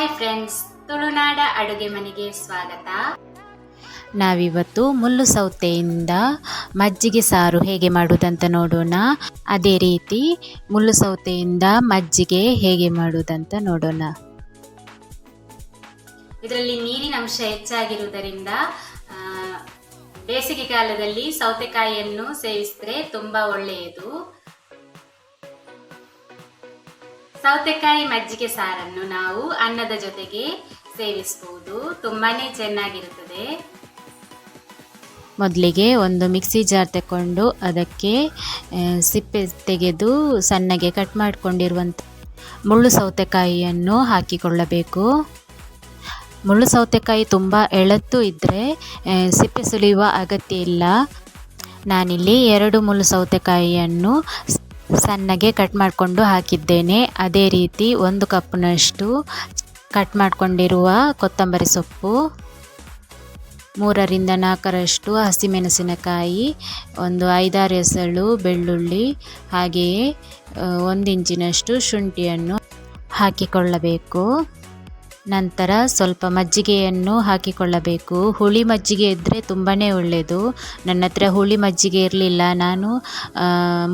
Hi friends, ತುಳುನಾಡ ಅಡುಗೆ ಮನೆಗೆ ಸ್ವಾಗತ. ನಾವಿವತ್ತು ಮುಳ್ಳು ಸೌತೆಯಿಂದ ಮಜ್ಜಿಗೆ ಸಾರು ಹೇಗೆ ಮಾಡುವುದಂತ ನೋಡೋಣ. ಅದೇ ರೀತಿ ಮುಳ್ಳು ಸೌತೆಯಿಂದ ಮಜ್ಜಿಗೆ ಹೇಗೆ ಮಾಡುವುದಂತ ನೋಡೋಣ. ಇದರಲ್ಲಿ ನೀರಿನ ಅಂಶ ಹೆಚ್ಚಾಗಿರುವುದರಿಂದ ಬೇಸಿಗೆ ಕಾಲದಲ್ಲಿ ಸೌತೆಕಾಯಿಯನ್ನು ಸೇವಿಸಿದ್ರೆ ತುಂಬಾ ಒಳ್ಳೆಯದು. ಸೌತೆಕಾಯಿ ಮಜ್ಜಿಗೆ ಸಾರನ್ನು ನಾವು ಅನ್ನದ ಜೊತೆಗೆ ಸೇವಿಸಬಹುದು, ತುಂಬಾನೇ ಚೆನ್ನಾಗಿರುತ್ತದೆ. ಮೊದಲಿಗೆ ಒಂದು ಮಿಕ್ಸಿ ಜಾರ್ ತಗೊಂಡು ಅದಕ್ಕೆ ಸಿಪ್ಪೆ ತೆಗೆದು ಸಣ್ಣಗೆ ಕಟ್ ಮಾಡಿಕೊಂಡಿರುವಂಥ ಮುಳ್ಳು ಸೌತೆಕಾಯಿಯನ್ನು ಹಾಕಿಕೊಳ್ಳಬೇಕು. ಮುಳ್ಳು ಸೌತೆಕಾಯಿ ತುಂಬ ಎಳತ್ತು ಇದ್ದರೆ ಸಿಪ್ಪೆ ಸುಲಿಯುವ ಅಗತ್ಯ ಇಲ್ಲ. ನಾನಿಲ್ಲಿ 2 ಮುಳ್ಳು ಸೌತೆಕಾಯಿಯನ್ನು ಸಣ್ಣಗೆ ಕಟ್ ಮಾಡಿಕೊಂಡು ಹಾಕಿದ್ದೇನೆ. ಅದೇ ರೀತಿ 1 ಕಪ್ನಷ್ಟು ಕಟ್ ಮಾಡಿಕೊಂಡಿರುವ ಕೊತ್ತಂಬರಿ ಸೊಪ್ಪು, 3ರಿಂದ 4ರಷ್ಟು ಹಸಿಮೆಣಸಿನಕಾಯಿ, ಒಂದು 5-6 ಎಸಳು ಬೆಳ್ಳುಳ್ಳಿ, ಹಾಗೆಯೇ 1 ಇಂಚಿನಷ್ಟು ಶುಂಠಿಯನ್ನು ಹಾಕಿಕೊಳ್ಳಬೇಕು. ನಂತರ ಸ್ವಲ್ಪ ಮಜ್ಜಿಗೆಯನ್ನು ಹಾಕಿಕೊಳ್ಳಬೇಕು. ಹುಳಿ ಮಜ್ಜಿಗೆ ಇದ್ದರೆ ತುಂಬಾ ಒಳ್ಳೆಯದು. ನನ್ನ ಹತ್ರ ಹುಳಿ ಮಜ್ಜಿಗೆ ಇರಲಿಲ್ಲ. ನಾನು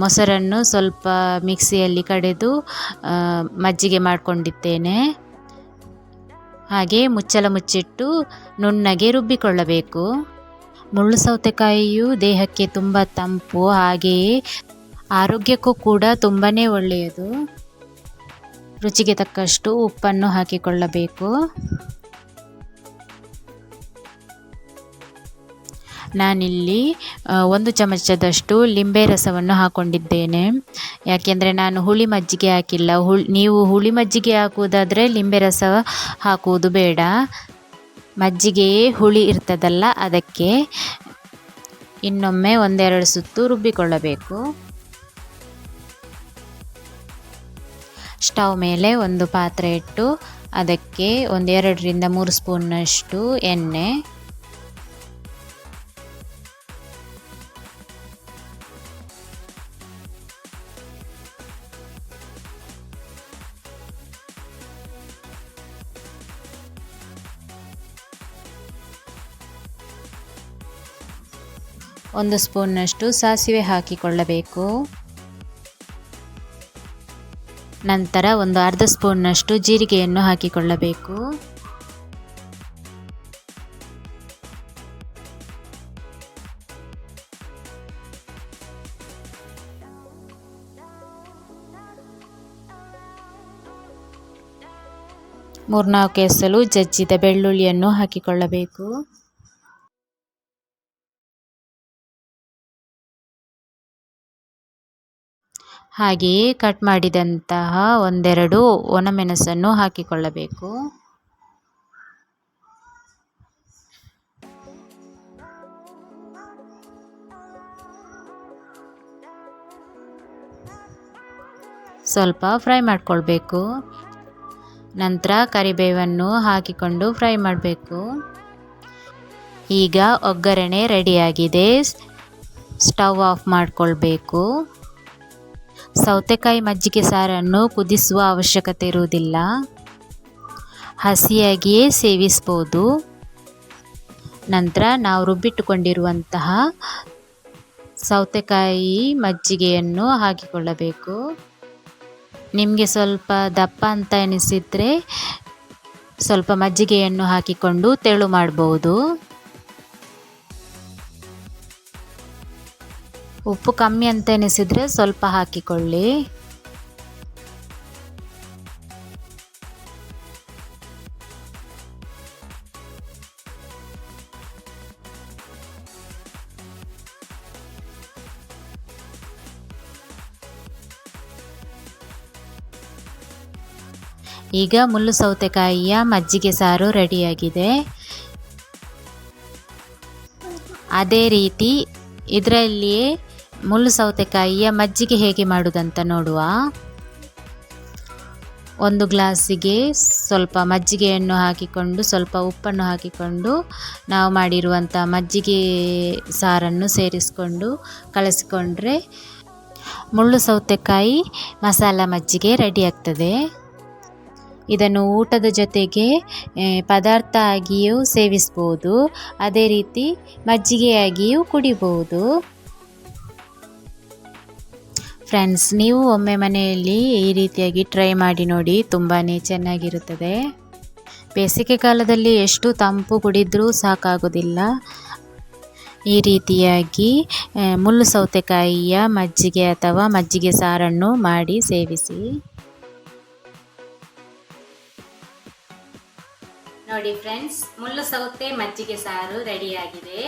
ಮೊಸರನ್ನು ಸ್ವಲ್ಪ ಮಿಕ್ಸಿಯಲ್ಲಿ ಕಡೆದು ಮಜ್ಜಿಗೆ ಮಾಡಿಕೊಂಡಿದ್ದೇನೆ. ಹಾಗೆ ಮುಚ್ಚಳ ಮುಚ್ಚಿಟ್ಟು ನುಣ್ಣಗೆ ರುಬ್ಬಿಕೊಳ್ಳಬೇಕು. ಮುಳ್ಳು ಸೌತೆಕಾಯಿಯು ದೇಹಕ್ಕೆ ತುಂಬ ತಂಪು, ಹಾಗೆಯೇ ಆರೋಗ್ಯಕ್ಕೂ ಕೂಡ ತುಂಬಾ ಒಳ್ಳೆಯದು. ರುಚಿಗೆ ತಕ್ಕಷ್ಟು ಉಪ್ಪನ್ನು ಹಾಕಿಕೊಳ್ಳಬೇಕು. ನಾನಿಲ್ಲಿ 1 ಚಮಚದಷ್ಟು ಲಿಂಬೆ ರಸವನ್ನು ಹಾಕ್ಕೊಂಡಿದ್ದೇನೆ. ಯಾಕೆಂದರೆ ನಾನು ಹುಳಿ ಮಜ್ಜಿಗೆ ಹಾಕಿಲ್ಲ. ನೀವು ಹುಳಿ ಮಜ್ಜಿಗೆ ಹಾಕುವುದಾದರೆ ಲಿಂಬೆ ರಸ ಹಾಕುವುದು ಬೇಡ. ಮಜ್ಜಿಗೆಯೇ ಹುಳಿ ಇರ್ತದಲ್ಲ, ಅದಕ್ಕೆ ಇನ್ನೊಮ್ಮೆ 1-2 ಸುತ್ತು ರುಬ್ಬಿಕೊಳ್ಳಬೇಕು. ಸ್ಟವ್ ಮೇಲೆ ಒಂದು ಪಾತ್ರೆ ಇಟ್ಟು ಅದಕ್ಕೆ 2ರಿಂದ 3 ಸ್ಪೂನ್ನಷ್ಟು ಎಣ್ಣೆ, ಒಂದು ಸ್ಪೂನ್ನಷ್ಟು ಸಾಸಿವೆ ಹಾಕಿಕೊಳ್ಳಬೇಕು. ನಂತರ ಒಂದು ಅರ್ಧ ಸ್ಪೂನ್ನಷ್ಟು ಜೀರಿಗೆಯನ್ನು ಹಾಕಿಕೊಳ್ಳಬೇಕು. ಮೂರ್ನಾಲ್ಕು ಎಸಳು ಜಜ್ಜಿದ ಬೆಳ್ಳುಳ್ಳಿಯನ್ನು ಹಾಕಿಕೊಳ್ಳಬೇಕು. ಹಾಗೆಯೇ ಕಟ್ ಮಾಡಿದಂತಹ 1-2 ಒಣಮೆಣಸನ್ನು ಹಾಕಿಕೊಳ್ಳಬೇಕು. ಸ್ವಲ್ಪ ಫ್ರೈ ಮಾಡಿಕೊಳ್ಬೇಕು. ನಂತರ ಕರಿಬೇವನ್ನು ಹಾಕಿಕೊಂಡು ಫ್ರೈ ಮಾಡಬೇಕು. ಈಗ ಒಗ್ಗರಣೆ ರೆಡಿಯಾಗಿದೆ. ಸ್ಟವ್ ಆಫ್ ಮಾಡಿಕೊಳ್ಬೇಕು. ಸೌತೆಕಾಯಿ ಮಜ್ಜಿಗೆ ಸಾರನ್ನು ಕುದಿಸುವ ಅವಶ್ಯಕತೆ ಇರುವುದಿಲ್ಲ, ಹಸಿಯಾಗಿಯೇ ಸೇವಿಸ್ಬೋದು. ನಂತರ ನಾವು ರುಬ್ಬಿಟ್ಟುಕೊಂಡಿರುವಂತಹ ಸೌತೆಕಾಯಿ ಮಜ್ಜಿಗೆಯನ್ನು ಹಾಕಿಕೊಳ್ಳಬೇಕು. ನಿಮಗೆ ಸ್ವಲ್ಪ ದಪ್ಪ ಅಂತ ಎನಿಸಿದರೆ ಸ್ವಲ್ಪ ಮಜ್ಜಿಗೆಯನ್ನು ಹಾಕಿಕೊಂಡು ತೆಳು ಮಾಡ್ಬೋದು. ಉಪ್ಪು ಕಮ್ಮಿ ಅಂತ ಎನಿಸಿದರೆ ಸ್ವಲ್ಪ ಹಾಕಿಕೊಳ್ಳಿ. ಈಗ ಮುಳ್ಳು ಸೌತೆಕಾಯಿಯ ಮಜ್ಜಿಗೆ ಸಾರು ರೆಡಿಯಾಗಿದೆ. ಅದೇ ರೀತಿ ಇದರಲ್ಲಿಯೇ ಮುಳ್ಳು ಸೌತೆಕಾಯಿಯ ಮಜ್ಜಿಗೆ ಹೇಗೆ ಮಾಡುವುದಂತ ನೋಡುವ. 1 ಗ್ಲಾಸಿಗೆ ಸ್ವಲ್ಪ ಮಜ್ಜಿಗೆಯನ್ನು ಹಾಕಿಕೊಂಡು ಸ್ವಲ್ಪ ಉಪ್ಪನ್ನು ಹಾಕಿಕೊಂಡು ನಾವು ಮಾಡಿರುವಂಥ ಮಜ್ಜಿಗೆ ಸಾರನ್ನು ಸೇರಿಸಿಕೊಂಡು ಕಲಸಿಕೊಂಡ್ರೆ ಮುಳ್ಳು ಸೌತೆಕಾಯಿ ಮಸಾಲ ಮಜ್ಜಿಗೆ ರೆಡಿ ಆಗ್ತದೆ. ಇದನ್ನು ಊಟದ ಜೊತೆಗೆ ಪದಾರ್ಥ ಆಗಿಯೂ ಸೇವಿಸ್ಬೋದು, ಅದೇ ರೀತಿ ಮಜ್ಜಿಗೆಯಾಗಿಯೂ ಕುಡಿಬೋದು. ಫ್ರೆಂಡ್ಸ್, ನೀವು ಒಮ್ಮೆ ಮನೆಯಲ್ಲಿ ಈ ರೀತಿಯಾಗಿ ಟ್ರೈ ಮಾಡಿ ನೋಡಿ, ತುಂಬಾ ಚೆನ್ನಾಗಿರುತ್ತದೆ. ಬೇಸಿಗೆ ಕಾಲದಲ್ಲಿ ಎಷ್ಟು ತಂಪು ಕುಡಿದ್ರೂ ಸಾಕಾಗೋದಿಲ್ಲ. ಈ ರೀತಿಯಾಗಿ ಮುಳ್ಳು ಸೌತೆಕಾಯಿಯ ಮಜ್ಜಿಗೆ ಅಥವಾ ಮಜ್ಜಿಗೆ ಸಾರನ್ನು ಮಾಡಿ ಸೇವಿಸಿ. ನೋಡಿ ಫ್ರೆಂಡ್ಸ್, ಮುಳ್ಳು ಸೌತೆ ಮಜ್ಜಿಗೆ ಸಾರು ರೆಡಿಯಾಗಿದೆ.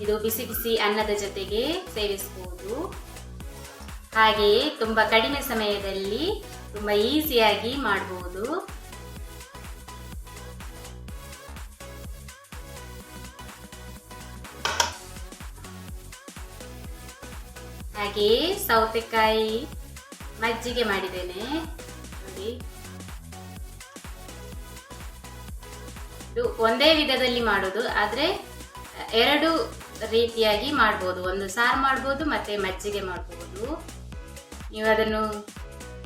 ಇದು ಬಿಸಿ ಬಿಸಿ ಅನ್ನದ ಜೊತೆಗೆ ಸೇವಿಸಬಹುದು. ಹಾಗೆಯೇ ತುಂಬ ಕಡಿಮೆ ಸಮಯದಲ್ಲಿ ತುಂಬ ಈಸಿಯಾಗಿ ಮಾಡಬಹುದು. ಹಾಗೆಯೇ ಸೌತೆಕಾಯಿ ಮಜ್ಜಿಗೆ ಮಾಡಿದ್ದೇನೆ ನೋಡಿ. ಇದು ಒಂದೇ ವಿಧದಲ್ಲಿ ಮಾಡೋದು, ಆದರೆ ಎರಡು ರೀತಿಯಾಗಿ ಮಾಡ್ಬೋದು. ಒಂದು ಸಾರು ಮಾಡ್ಬೋದು ಮತ್ತೆ ಮಜ್ಜಿಗೆ ಮಾಡ್ಬೋದು. ನೀವು ಅದನ್ನು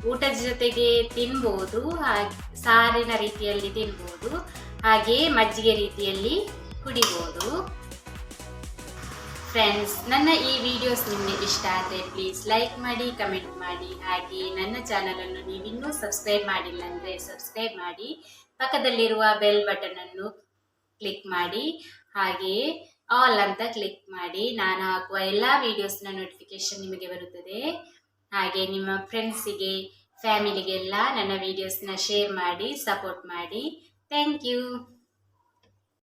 ಊಟದ ಜೊತೆಗೆ ತಿನ್ಬೋದು, ಹಾಗೆ ಸಾರಿನ ರೀತಿಯಲ್ಲಿ ತಿನ್ಬೋದು, ಹಾಗೆಯೇ ಮಜ್ಜಿಗೆ ರೀತಿಯಲ್ಲಿ ಕುಡಿಬೋದು. ಫ್ರೆಂಡ್ಸ್, ನನ್ನ ಈ ವಿಡಿಯೋಸ್ ನಿಮಗೆ ಇಷ್ಟ ಆದರೆ ಪ್ಲೀಸ್ ಲೈಕ್ ಮಾಡಿ, ಕಮೆಂಟ್ ಮಾಡಿ. ಹಾಗೆ ನನ್ನ ಚಾನಲನ್ನು ನೀವಿನ್ನೂ ಸಬ್ಸ್ಕ್ರೈಬ್ ಮಾಡಿಲ್ಲ ಅಂದರೆ ಸಬ್ಸ್ಕ್ರೈಬ್ ಮಾಡಿ, ಪಕ್ಕದಲ್ಲಿರುವ ಬೆಲ್ ಬಟನನ್ನು ಕ್ಲಿಕ್ ಮಾಡಿ, ಹಾಗೆಯೇ ಆಲ್ ಅಂತ ಕ್ಲಿಕ್ ಮಾಡಿ. ನಾನು ಹಾಕುವ ಎಲ್ಲ ವಿಡಿಯೋಸ್ನ ನೋಟಿಫಿಕೇಶನ್ ನಿಮಗೆ ಬರುತ್ತದೆ. ಹಾಗೆ ನಿಮ್ಮ ಫ್ರೆಂಡ್ಸಿಗೆ, ಫ್ಯಾಮಿಲಿಗೆಲ್ಲ ನನ್ನ ವಿಡಿಯೋಸ್ನ ಶೇರ್ ಮಾಡಿ, ಸಪೋರ್ಟ್ ಮಾಡಿ. Thank you.